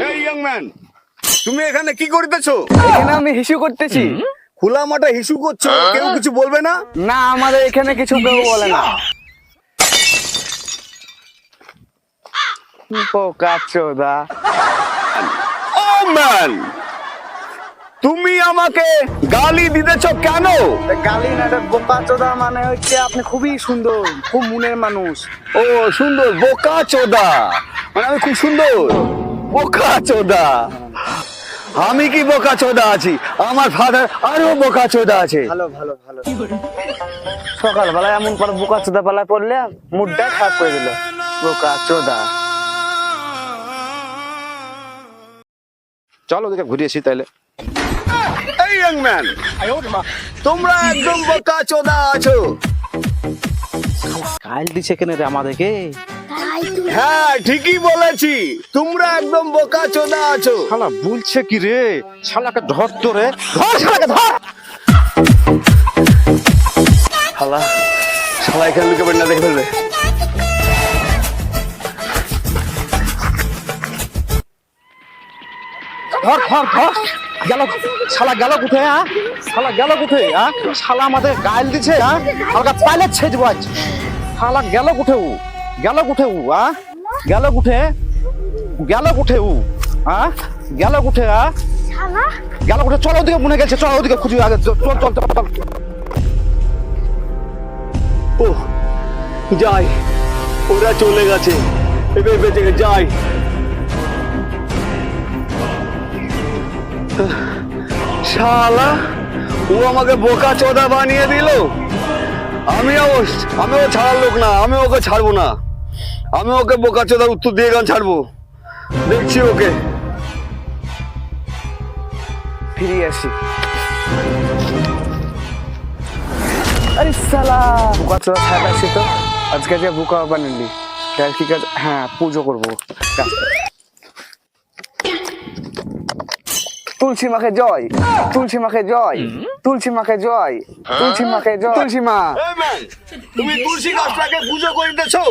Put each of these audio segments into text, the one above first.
এই young man, তুমি এখানে কি করতেছো? এখানে আমি হিসু করতেছি। খোলা মাঠে হিসু করছো, কেউ কিছু বলবে না? না, আমাদের এখানে কিছু কেউ বলে না। বোকাচোদা। ও ম্যান, তুমি আমাকে গালি দিতেছো কেন? গালি না, বোকাচোদা মানে হচ্ছে আপনি খুবই সুন্দর, খুব মনের মানুষ। ও সুন্দর, বোকা চোদা মানে আমি খুব সুন্দর? বোকা চোদা, আমি কি বোকা চোদা আছি? আমার ফাদার আরো বোকা চোদা আছে। ভালো ভালো ভালো। সকালবেলায় এমন করে বোকাচোদা পালায় পড়লে মুডটা খারাপ করে দিল। বোকাচোদা। চলো ওদিকে ঘুরে আসি তাইলে। এই ইয়াং ম্যান, তোমরা একদম বোকা চোদা আছো। কাল দিছে কেন রে আমাদেরকে? হ্যাঁ ঠিকই বলেছি, তোমরা একদম বোকা চোদা আছো। শালা বলছে কি রে? শালাকে ধর তো রে, ধর শালাকে ধর। শালা শালা এখানে লুকে পড়ে না দেখে ফেলবে। ধর ধর ধর। গেল শালা, গেল কোথায়? হ্যাঁ শালা গেল কোথায়? হ্যাঁ শালা আমাদের গাল দিছে। হ্যাঁ হালকা পাইলে ছেজ বাজ। শালা গেল কোথায় ও? গেল কোথায় ও? হ্যাঁ গেল কোথায়? গেল কোথায় ও? হ্যাঁ গেল কোথায়? হ্যাঁ গেল কোথায়? চলো ওদিকে মনে গেছে, চলো ওদিকে খুঁজি আগে। চল চল চল চল। ও যাই, ওরা চলে গেছে, এবার বেঁচে গেছে, যাই। শালা ও আমাকে বোকা চোদা বানিয়ে দিল। আমিও ছাড়ার লোক না, আমি ওকে ছাড়বো না। আমি ওকে বোকা চোদার উত্তর দিয়ে গান ছাড়বো, দেখছি ওকে। ফিরে আসি। আরে শালা বোকাচোদা ছাড়া আসি তো। আজকে যে বোকা বানালি, কাল কি কাজ? হ্যাঁ, পুজো করবো। তুলসী মাকে জয়, তুলসী মাকে জয়, তুলসী মাকে জয়, তুলসী মাকে জয়। তুলসী মা, তুমি তুলসী গাছটাকে পুজো করিতেছো?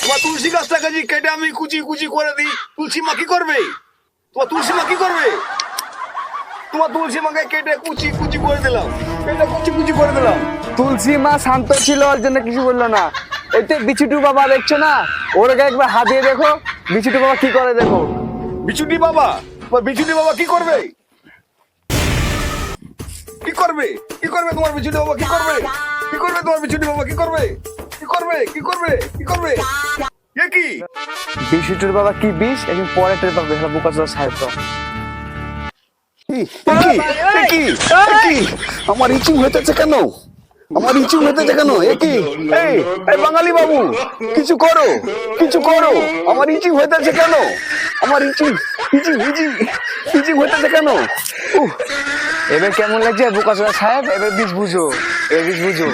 তোমার তুলসী গাছটাকে যে কেটে আমি কুচি কুচি করে দিই, তুলসী মা কি করবে? তোমার তুলসী মা কি করবে? তোমার তুলসী মাকে কেটে কুচি কুচি করে দিলাম, কেটে কুচি কুচি করে দিলাম। তুলসী মা শান্ত ছিল, ওর জন্য কিছু বললো না। ওই তো বিচুটু বাবা দেখছো না, ওর গায়ে একবার হাত দিয়ে দেখো বিচুটু বাবা কি করে, দেখো। বিচুটি বাবা, তোমার বিচুটি বাবা কি করবে? কি করবে? কি করবে তোমার বিচুটি বাবা? কি করবে? কি করবে তোমার বিচুটি বাবা? কি করবে? কি করবে? কি করবে? কি করবে? এ কি? বিচুটুর বাবা কি বিষ, একদিন পরে টের পাবে। হ্যাঁ, বোকাচোদা সাহেব তো। আমার ইচিং হইতেছে কেন? আমার ইচিং হইতেছে কেন? এই বাঙালি বাবু, কিছু করো, কিছু করো। আমার ইচিং হইতেছে কেন? আমার ইচিং ইচিং ইচিং ইচিং হইতেছে কেন? এবার কেমন লাগছে বোকাচোদা সাহেব? এবার বিষ বুঝো, এবার বিষ বুঝো।